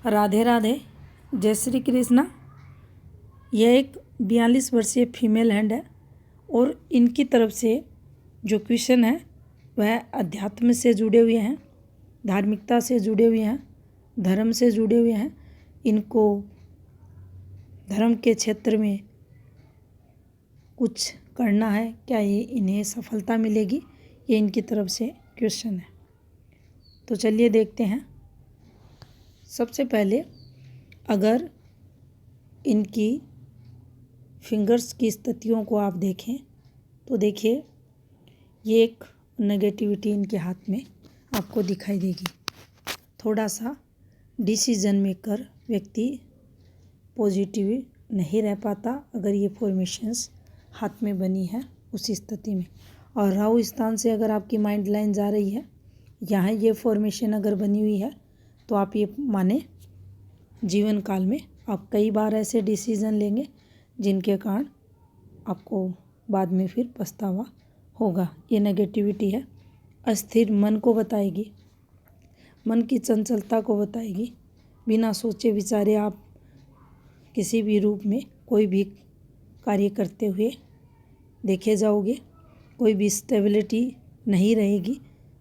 राधे राधे, जय श्री कृष्णा। यह एक 42 वर्षीय फीमेल हैंड है और इनकी तरफ से जो क्वेश्चन है वह अध्यात्म से जुड़े हुए हैं, धार्मिकता से जुड़े हुए हैं, धर्म से जुड़े हुए हैं। इनको धर्म के क्षेत्र में कुछ करना है, क्या ये इन्हें सफलता मिलेगी, ये इनकी तरफ से क्वेश्चन है। तो चलिए देखते हैं। सबसे पहले अगर इनकी फिंगर्स की स्थितियों को आप देखें तो देखिए ये एक नेगेटिविटी इनके हाथ में आपको दिखाई देगी। थोड़ा सा डिसीजन मेकर व्यक्ति पॉजिटिव नहीं रह पाता अगर ये फॉर्मेशंस हाथ में बनी है उस स्थिति में। और राहु स्थान से अगर आपकी माइंड लाइन जा रही है, यहाँ ये फॉर्मेशन अगर बनी हुई है तो आप ये माने जीवन काल में आप कई बार ऐसे डिसीजन लेंगे जिनके कारण आपको बाद में फिर पछतावा होगा। ये नेगेटिविटी है, अस्थिर मन को बताएगी, मन की चंचलता को बताएगी। बिना सोचे विचारे आप किसी भी रूप में कोई भी कार्य करते हुए देखे जाओगे। कोई भी स्टेबिलिटी नहीं रहेगी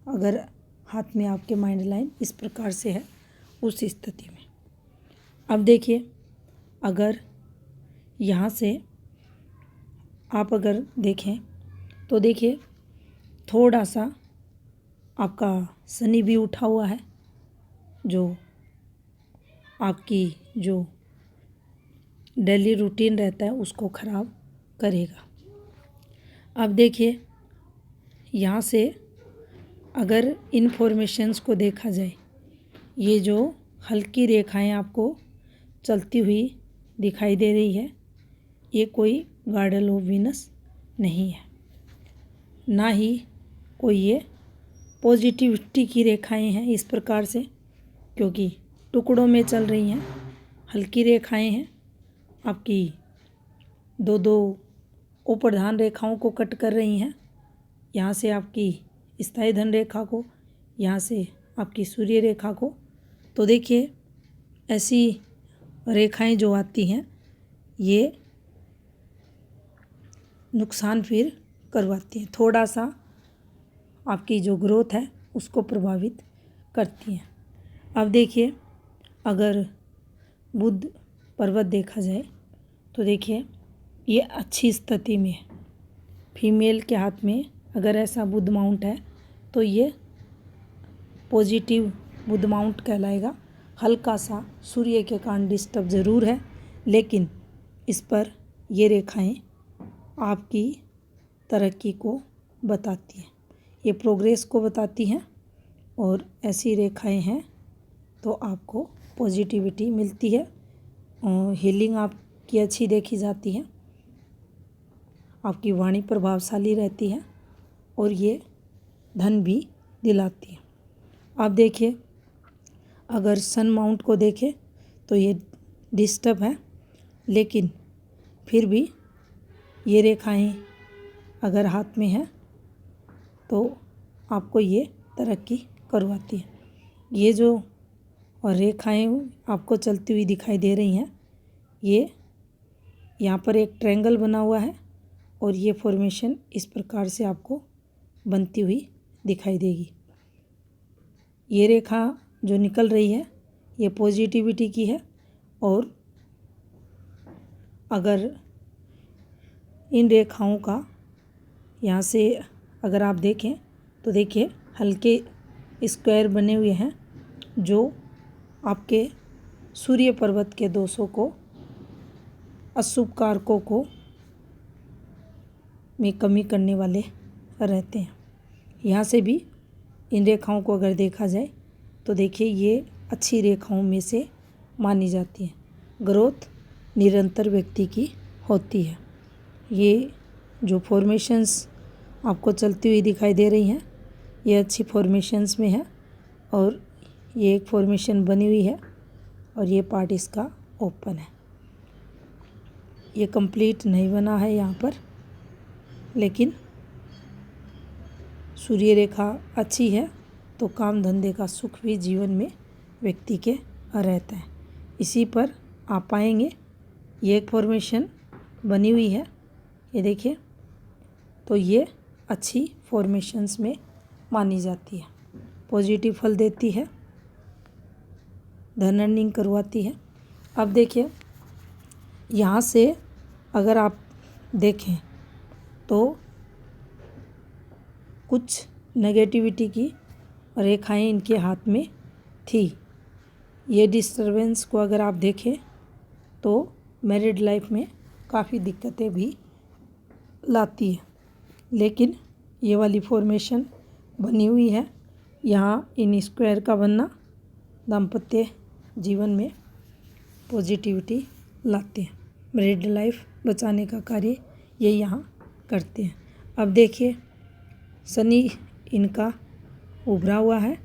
अगर हाथ में आपके माइंड लाइन इस प्रकार से है उस स्थिति में। अब देखिए, अगर यहाँ से आप अगर देखें तो देखिए थोड़ा सा आपका शनि भी उठा हुआ है जो आपकी जो डेली रूटीन रहता है उसको ख़राब करेगा। अब देखिए यहाँ से अगर इन्फॉर्मेशंस को देखा जाए, ये जो हल्की रेखाएं आपको चलती हुई दिखाई दे रही है, ये कोई गार्डल ऑफ वीनस नहीं है, ना ही कोई ये पॉजिटिविटी की रेखाएं हैं इस प्रकार से, क्योंकि टुकड़ों में चल रही हैं, हल्की रेखाएं हैं। आपकी दो दो उप्रधान रेखाओं को कट कर रही हैं। यहाँ से आपकी स्थायी धन रेखा को, यहाँ से आपकी सूर्य रेखा को। तो देखिए ऐसी रेखाएं जो आती हैं ये नुकसान फिर करवाती हैं, थोड़ा सा आपकी जो ग्रोथ है उसको प्रभावित करती हैं। अब देखिए अगर बुध पर्वत देखा जाए तो देखिए ये अच्छी स्थिति में है। फीमेल के हाथ में अगर ऐसा बुध माउंट है तो ये पॉजिटिव बुध माउंट कहलाएगा। हल्का सा सूर्य के कारण डिस्टर्ब ज़रूर है, लेकिन इस पर ये रेखाएं आपकी तरक्की को बताती हैं, ये प्रोग्रेस को बताती हैं। और ऐसी रेखाएं हैं तो आपको पॉजिटिविटी मिलती है और हीलिंग आपकी अच्छी देखी जाती है, आपकी वाणी प्रभावशाली रहती है और ये धन भी दिलाती है। आप देखिए अगर सन माउंट को देखें तो ये डिस्टर्ब है, लेकिन फिर भी ये रेखाएं अगर हाथ में है तो आपको ये तरक्की करवाती है। ये जो और रेखाएं आपको चलती हुई दिखाई दे रही हैं, ये यहाँ पर एक ट्रायंगल बना हुआ है और ये फॉर्मेशन इस प्रकार से आपको बनती हुई दिखाई देगी। ये रेखा जो निकल रही है ये पॉजिटिविटी की है। और अगर इन रेखाओं का यहाँ से अगर आप देखें तो देखिए हल्के स्क्वायर बने हुए हैं जो आपके सूर्य पर्वत के दोषों को, अशुभ कारकों को में कमी करने वाले रहते हैं। यहाँ से भी इन रेखाओं को अगर देखा जाए तो देखिए ये अच्छी रेखाओं में से मानी जाती है। ग्रोथ निरंतर व्यक्ति की होती है। ये जो फॉर्मेशंस आपको चलती हुई दिखाई दे रही हैं ये अच्छी फॉर्मेशंस में है और ये एक फॉर्मेशन बनी हुई है और ये पार्ट इसका ओपन है। ये कंप्लीट नहीं बना है यहाँ पर, लेकिन सूर्य रेखा अच्छी है तो काम धंधे का सुख भी जीवन में व्यक्ति के रहता है। इसी पर आप पाएंगे ये एक फॉर्मेशन बनी हुई है, ये देखिए। तो ये अच्छी फॉर्मेशंस में मानी जाती है, पॉजिटिव फल देती है, धन अर्निंग करवाती है। अब देखिए यहाँ से अगर आप देखें तो कुछ नेगेटिविटी की रेखाएं इनके हाथ में थी। ये डिस्टरबेंस को अगर आप देखें तो मैरिड लाइफ में काफ़ी दिक्कतें भी लाती है, लेकिन ये वाली फॉर्मेशन बनी हुई है। यहाँ इन स्क्वायर का बनना दाम्पत्य जीवन में पॉजिटिविटी लाते हैं, मैरिड लाइफ बचाने का कार्य ये यहाँ करते हैं। अब देखिए शनि इनका उभरा हुआ है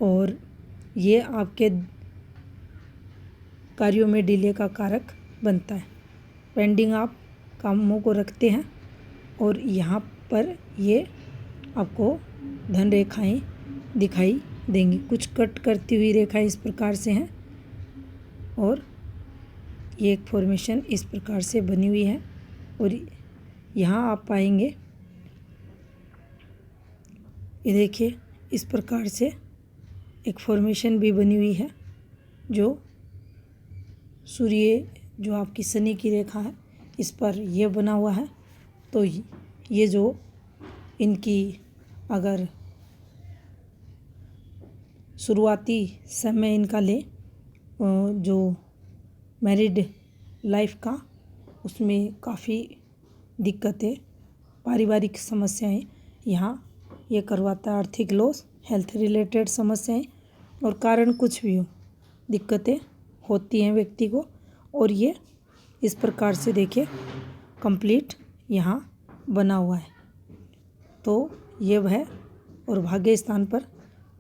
और ये आपके कार्यों में डिले का कारक बनता है। पेंडिंग आप कामों को रखते हैं और यहाँ पर ये आपको धन रेखाएं दिखाई देंगी। कुछ कट करती हुई रेखाएं इस प्रकार से हैं और ये एक फॉर्मेशन इस प्रकार से बनी हुई है। और यहाँ आप पाएंगे ये देखिए इस प्रकार से एक फॉर्मेशन भी बनी हुई है, जो सूर्य जो आपकी शनि की रेखा है इस पर यह बना हुआ है। तो ये जो इनकी अगर शुरुआती समय इनका ले जो मैरिड लाइफ का, उसमें काफ़ी दिक्कतें, पारिवारिक समस्याएं यहाँ ये करवाता है। आर्थिक लॉस, हेल्थ रिलेटेड समस्याएं और कारण कुछ भी हो, दिक्कतें होती हैं व्यक्ति को। और ये इस प्रकार से देखिए कंप्लीट यहाँ बना हुआ है। तो ये वह और भाग्य स्थान पर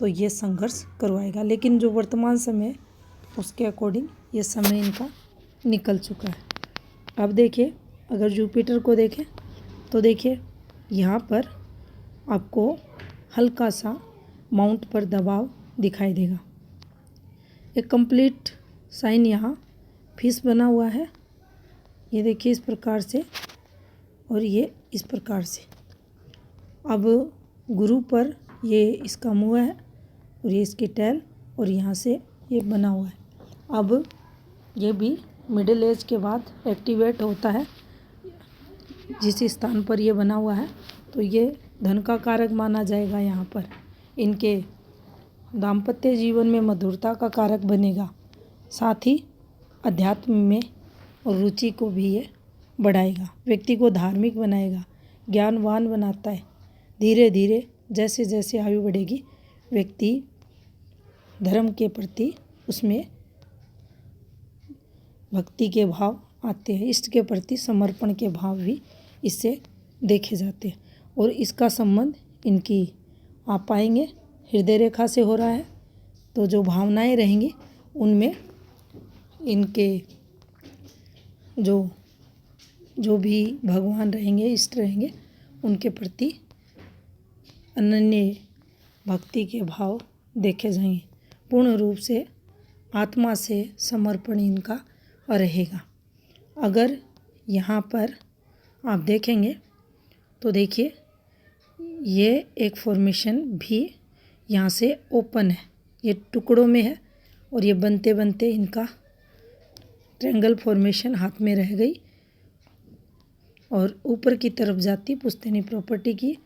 तो ये संघर्ष करवाएगा, लेकिन जो वर्तमान समय उसके अकॉर्डिंग ये समय इनका निकल चुका है। अब देखिए अगर जुपिटर को देखें तो देखिए यहाँ पर आपको हल्का सा माउंट पर दबाव दिखाई देगा। एक कंप्लीट साइन यहाँ फिश बना हुआ है, ये देखिए इस प्रकार से, और ये इस प्रकार से। अब गुरु पर ये इसका मुँह है और ये इसकी टैल और यहाँ से ये बना हुआ है। अब ये भी मिडिल एज के बाद एक्टिवेट होता है जिस स्थान पर ये बना हुआ है, तो ये धन का कारक माना जाएगा। यहाँ पर इनके दाम्पत्य जीवन में मधुरता का कारक बनेगा, साथ ही अध्यात्म में रुचि को भी ये बढ़ाएगा, व्यक्ति को धार्मिक बनाएगा, ज्ञानवान बनाता है। धीरे धीरे जैसे जैसे आयु बढ़ेगी व्यक्ति धर्म के प्रति उसमें भक्ति के भाव आते हैं, इष्ट के प्रति समर्पण के भाव भी इससे देखे जाते हैं। और इसका संबंध इनकी आप पाएंगे हृदय रेखा से हो रहा है। तो जो भावनाएं रहेंगी उनमें इनके जो भी भगवान रहेंगे, इष्ट रहेंगे, उनके प्रति अनन्य भक्ति के भाव देखे जाएंगे। पूर्ण रूप से आत्मा से समर्पण इनका रहेगा। अगर यहाँ पर आप देखेंगे तो देखिए ये एक फॉर्मेशन भी यहाँ से ओपन है, ये टुकड़ों में है और ये बनते बनते इनका ट्रायंगल फॉर्मेशन हाथ में रह गई और ऊपर की तरफ जाती पुश्तैनी प्रॉपर्टी की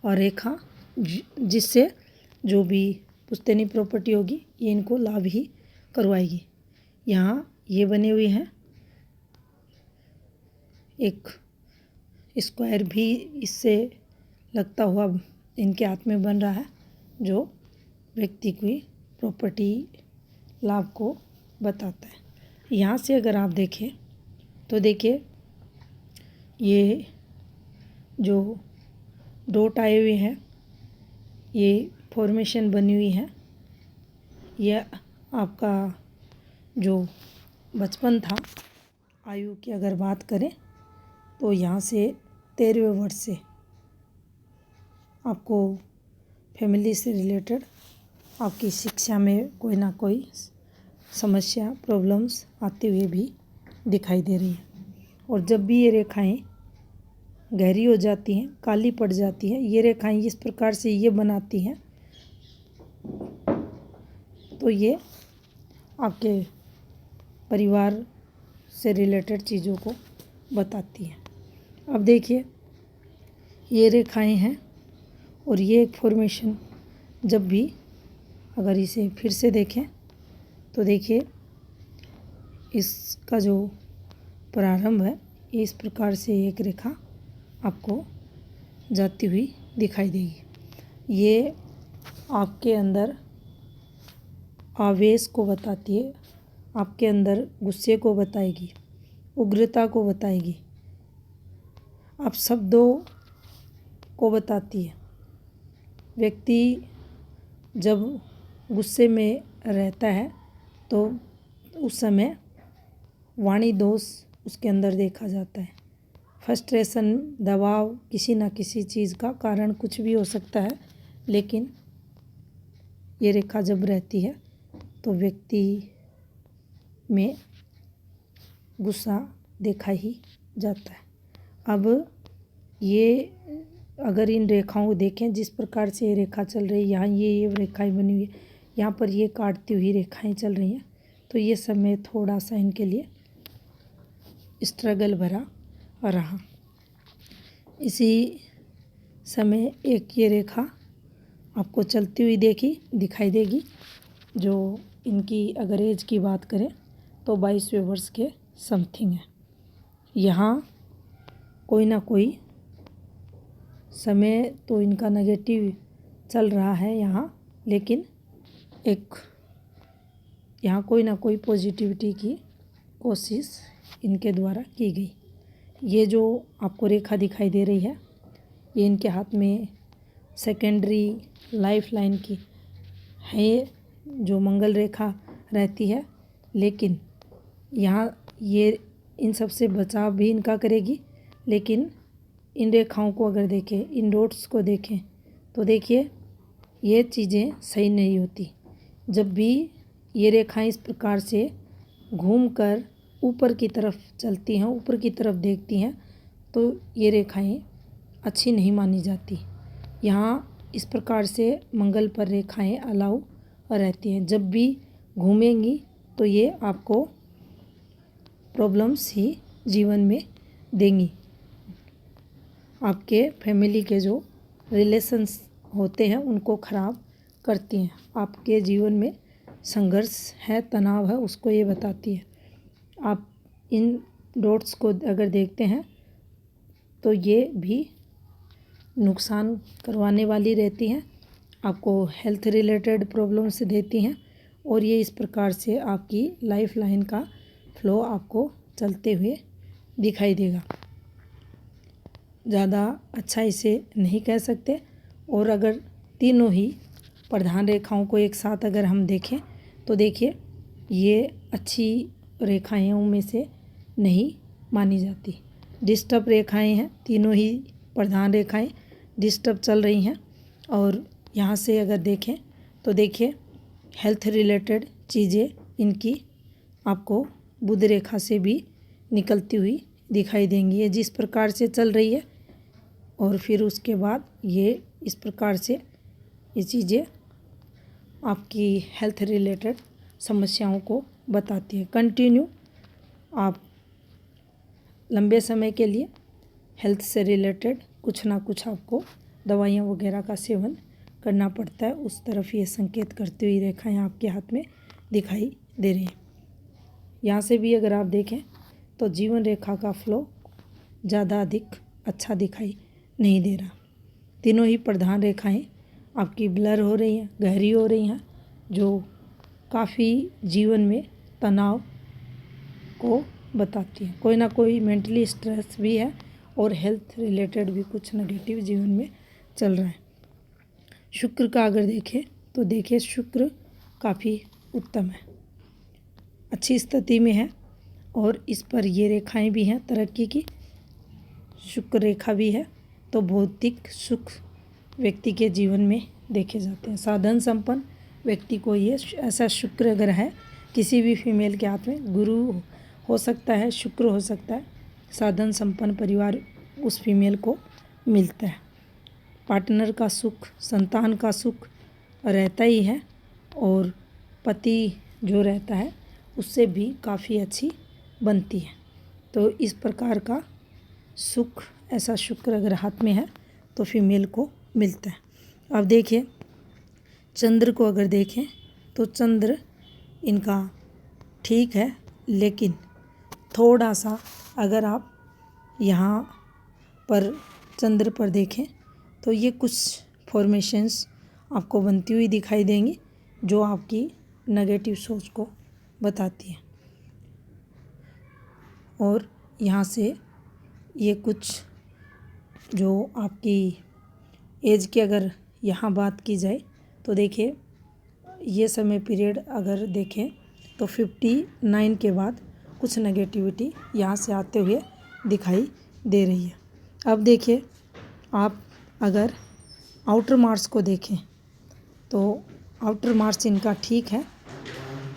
और रेखा, जिससे जो भी पुश्तैनी प्रॉपर्टी होगी ये इनको लाभ ही करवाएगी। यहाँ ये बने हुए हैं, एक स्क्वायर भी इससे लगता हुआ इनके हाथ में बन रहा है, जो व्यक्ति की प्रॉपर्टी लाभ को बताता है। यहाँ से अगर आप देखें तो देखिए ये जो डॉट आए हुए हैं, ये फॉर्मेशन बनी हुई है। यह आपका जो बचपन था, आयु की अगर बात करें तो यहाँ से 13वें वर्ष से आपको फैमिली से रिलेटेड आपकी शिक्षा में कोई ना कोई समस्या प्रॉब्लम्स आते हुए भी दिखाई दे रही है। और जब भी ये रेखाएं गहरी हो जाती हैं, काली पड़ जाती है, ये रेखाएं इस प्रकार से ये बनाती हैं, तो ये आपके परिवार से रिलेटेड चीज़ों को बताती हैं। अब देखिए, ये रेखाएं हैं और ये एक फॉर्मेशन जब भी अगर इसे फिर से देखें तो देखिए इसका जो प्रारंभ है ये इस प्रकार से एक रेखा आपको जाती हुई दिखाई देगी। ये आपके अंदर आवेश को बताती है, आपके अंदर गुस्से को बताएगी, उग्रता को बताएगी, आप शब्दों को बताती है। व्यक्ति जब गुस्से में रहता है तो उस समय वाणी दोष उसके अंदर देखा जाता है। फ्रस्ट्रेशन, दबाव, किसी न किसी चीज़ का कारण कुछ भी हो सकता है, लेकिन ये रेखा जब रहती है तो व्यक्ति में गुस्सा देखा ही जाता है। अब ये अगर इन रेखाओं को देखें, जिस प्रकार से ये रेखा चल रही है, यहाँ ये रेखाएं बनी हुई है, यहाँ पर ये काटती हुई रेखाएं चल रही हैं, तो ये समय थोड़ा सा इनके लिए स्ट्रगल भरा रहा। इसी समय एक ये रेखा आपको चलती हुई दिखाई देगी, जो इनकी अगर एज की बात करें तो 22वें वर्ष के समथिंग है। यहाँ कोई ना कोई समय तो इनका नेगेटिव चल रहा है यहाँ, लेकिन एक यहाँ कोई ना कोई पॉजिटिविटी की कोशिश इनके द्वारा की गई। ये जो आपको रेखा दिखाई दे रही है, ये इनके हाथ में सेकेंडरी लाइफ लाइन की है, जो मंगल रेखा रहती है, लेकिन यहाँ ये इन सब से बचाव भी इनका करेगी। लेकिन इन रेखाओं को अगर देखें, इन डॉट्स को देखें तो देखिए ये चीज़ें सही नहीं होती। जब भी ये रेखाएं इस प्रकार से घूमकर ऊपर की तरफ चलती हैं, ऊपर की तरफ देखती हैं, तो ये रेखाएं अच्छी नहीं मानी जाती। यहाँ इस प्रकार से मंगल पर रेखाएं अलाउ रहती हैं। जब भी घूमेंगी तो ये आपको प्रॉब्लम्स ही जीवन में देंगी। आपके फैमिली के जो रिलेशंस होते हैं उनको ख़राब करती हैं। आपके जीवन में संघर्ष है, तनाव है, उसको ये बताती है। आप इन डॉट्स को अगर देखते हैं तो ये भी नुकसान करवाने वाली रहती हैं, आपको हेल्थ रिलेटेड प्रॉब्लम्स देती हैं, और ये इस प्रकार से आपकी लाइफ लाइन का फ्लो आपको चलते हुए दिखाई देगा। ज़्यादा अच्छा इसे नहीं कह सकते। और अगर तीनों ही प्रधान रेखाओं को एक साथ अगर हम देखें तो देखिए ये अच्छी रेखाएं में से नहीं मानी जाती। डिस्टर्ब रेखाएं हैं, तीनों ही प्रधान रेखाएं डिस्टर्ब चल रही हैं। और यहाँ से अगर देखें तो देखिए हेल्थ रिलेटेड चीज़ें इनकी आपको बुध रेखा से भी निकलती हुई दिखाई देंगी। ये जिस प्रकार से चल रही है और फिर उसके बाद ये इस प्रकार से ये चीज़ें आपकी हेल्थ रिलेटेड समस्याओं को बताती है। कंटिन्यू आप लंबे समय के लिए हेल्थ से रिलेटेड कुछ ना कुछ आपको दवाइयाँ वगैरह का सेवन करना पड़ता है। उस तरफ ये संकेत करती हुई रेखाएं आपके हाथ में दिखाई दे रही हैं। यहाँ से भी अगर आप देखें तो जीवन रेखा का फ्लो ज़्यादा अधिक अच्छा दिखाई नहीं दे रहा। तीनों ही प्रधान रेखाएं आपकी ब्लर हो रही हैं, गहरी हो रही हैं, जो काफ़ी जीवन में तनाव को बताती हैं। कोई ना कोई मेंटली स्ट्रेस भी है और हेल्थ रिलेटेड भी कुछ नेगेटिव जीवन में चल रहा है। शुक्र का अगर देखें तो देखिए शुक्र काफ़ी उत्तम है, अच्छी स्थिति में है, और इस पर ये रेखाएं भी हैं तरक्की की। शुक्र रेखा भी है, तो भौतिक सुख व्यक्ति के जीवन में देखे जाते हैं। साधन संपन्न व्यक्ति को ये ऐसा शुक्र अगर है किसी भी फीमेल के हाथ में गुरु हो सकता है, शुक्र हो सकता है, साधन संपन्न परिवार उस फीमेल को मिलता है। पार्टनर का सुख, संतान का सुख रहता ही है और पति जो रहता है उससे भी काफ़ी अच्छी बनती है। तो इस प्रकार का सुख, ऐसा शुक्र अगर हाथ में है तो फीमेल को मिलता है। अब देखिए चंद्र को अगर देखें तो चंद्र इनका ठीक है, लेकिन थोड़ा सा अगर आप यहाँ पर चंद्र पर देखें तो ये कुछ फॉर्मेशंस आपको बनती हुई दिखाई देंगी जो आपकी नेगेटिव सोच को बताती है। और यहाँ से ये कुछ जो आपकी एज की अगर यहाँ बात की जाए तो देखिए ये समय पीरियड अगर देखें तो 59 के बाद कुछ नेगेटिविटी यहाँ से आते हुए दिखाई दे रही है। अब देखिए आप अगर आउटर मार्स को देखें तो आउटर मार्स इनका ठीक है,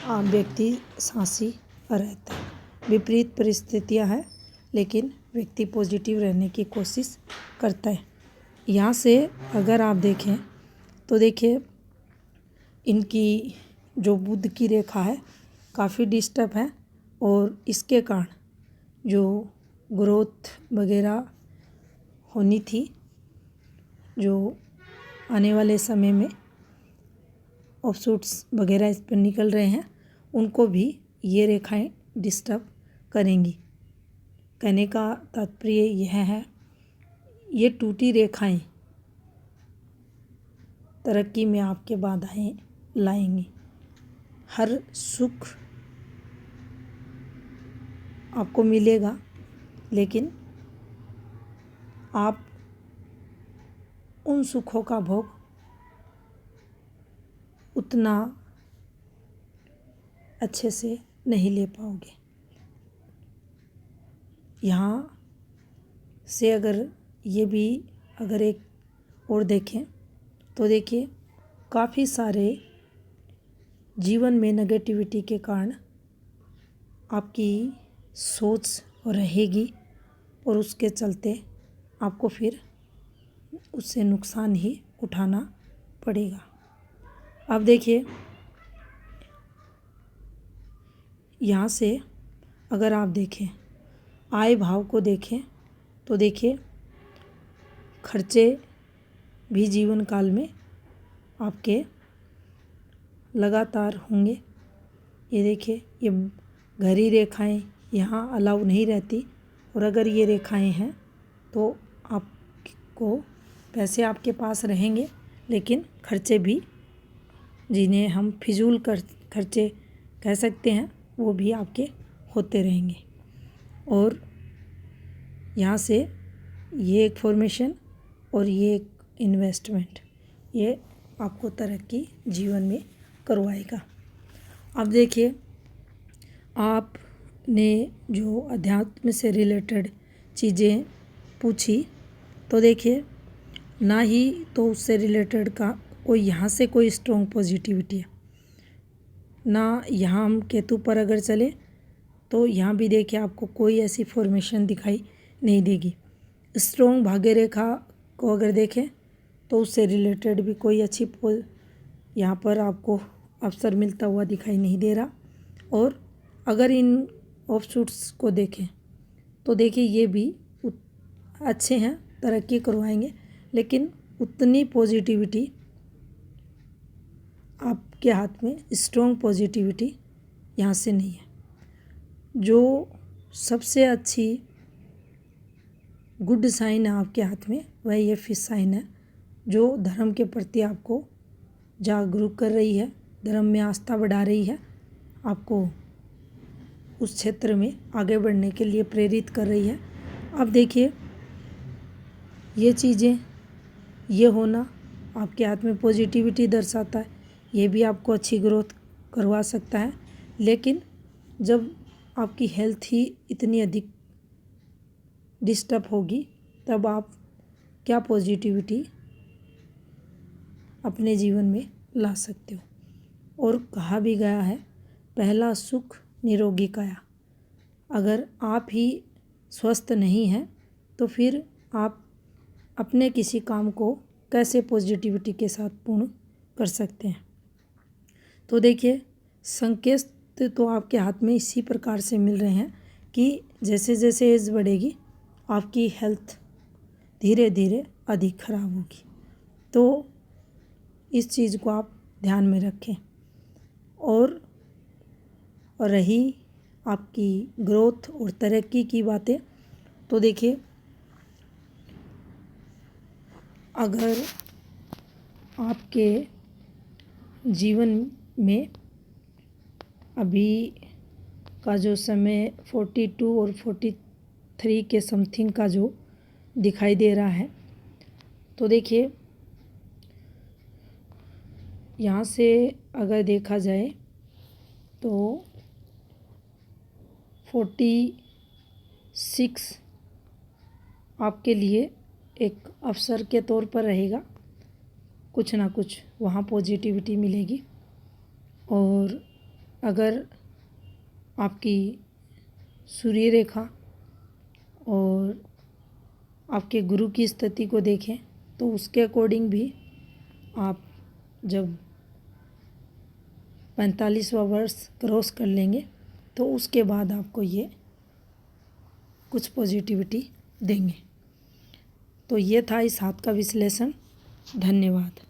व्यक्ति साहसी रहता है, विपरीत परिस्थितियां हैं लेकिन व्यक्ति पॉजिटिव रहने की कोशिश करता है। यहाँ से अगर आप देखें तो देखिए इनकी जो बुध की रेखा है काफ़ी डिस्टर्ब है और इसके कारण जो ग्रोथ वगैरह होनी थी, जो आने वाले समय में ऑफशूट्स वगैरह इस पर निकल रहे हैं, उनको भी ये रेखाएं डिस्टर्ब करेंगी। कहने का तात्पर्य यह है, ये टूटी रेखाएं तरक्की में आपके बाधाएं लाएंगी। हर सुख आपको मिलेगा लेकिन आप उन सुखों का भोग उतना अच्छे से नहीं ले पाओगे। यहाँ से अगर ये भी अगर एक और देखें तो देखिए काफ़ी सारे जीवन में नेगेटिविटी के कारण आपकी सोच रहेगी और उसके चलते आपको फिर उससे नुकसान ही उठाना पड़ेगा। अब देखिए यहाँ से अगर आप देखें आय भाव को देखें तो देखिए खर्चे भी जीवन काल में आपके लगातार होंगे। ये देखिए ये घड़ी रेखाएं यहाँ अलाउ नहीं रहती और अगर ये रेखाएं हैं तो आपको पैसे आपके पास रहेंगे लेकिन खर्चे भी, जिन्हें हम फिजूल खर्चे कह सकते हैं, वो भी आपके होते रहेंगे। और यहाँ से ये एक फॉर्मेशन और ये एक इन्वेस्टमेंट, ये आपको तरक्की जीवन में करवाएगा। अब देखिए आपने जो अध्यात्म से रिलेटेड चीज़ें पूछी तो देखिए ना ही तो उससे रिलेटेड का कोई यहाँ से कोई स्ट्रॉन्ग पॉजिटिविटी है, ना यहाँ हम केतु पर अगर चले तो यहाँ भी देखिए आपको कोई ऐसी फॉर्मेशन दिखाई नहीं देगी। स्ट्रॉन्ग भाग्य रेखा को अगर देखें तो उससे रिलेटेड भी कोई अच्छी यहाँ पर आपको अवसर मिलता हुआ दिखाई नहीं दे रहा। और अगर इन ऑफशूट्स को देखें तो देखिए ये भी अच्छे हैं, तरक्की करवाएंगे, लेकिन उतनी पॉजिटिविटी आपके हाथ में, स्ट्रॉन्ग पॉजिटिविटी यहाँ से नहीं है। जो सबसे अच्छी गुड साइन है आपके हाथ में वह ये फिश साइन है, जो धर्म के प्रति आपको जागरूक कर रही है, धर्म में आस्था बढ़ा रही है, आपको उस क्षेत्र में आगे बढ़ने के लिए प्रेरित कर रही है। अब देखिए ये चीज़ें, ये होना आपके हाथ में पॉजिटिविटी दर्शाता है, ये भी आपको अच्छी ग्रोथ करवा सकता है। लेकिन जब आपकी हेल्थ ही इतनी अधिक डिस्टर्ब होगी तब आप क्या पॉजिटिविटी अपने जीवन में ला सकते हो। और कहा भी गया है पहला सुख निरोगी काया। अगर आप ही स्वस्थ नहीं हैं तो फिर आप अपने किसी काम को कैसे पॉजिटिविटी के साथ पूर्ण कर सकते हैं। तो देखिए, संकेत तो आपके हाथ में इसी प्रकार से मिल रहे हैं कि जैसे जैसे एज बढ़ेगी आपकी हेल्थ धीरे धीरे अधिक खराब होगी। तो इस चीज़ को आप ध्यान में रखें। और रही आपकी ग्रोथ और तरक्की की बातें, तो देखिए, अगर आपके जीवन में अभी का जो समय 42 और 43 के समथिंग का जो दिखाई दे रहा है, तो देखिए यहाँ से अगर देखा जाए तो 46 आपके लिए एक अवसर के तौर पर रहेगा। कुछ ना कुछ वहाँ पॉजिटिविटी मिलेगी। और अगर आपकी सूर्य रेखा और आपके गुरु की स्थिति को देखें तो उसके अकॉर्डिंग भी आप जब 45वां वर्ष क्रॉस कर लेंगे तो उसके बाद आपको ये कुछ पॉजिटिविटी देंगे। तो ये था इस हाथ का विश्लेषण। धन्यवाद।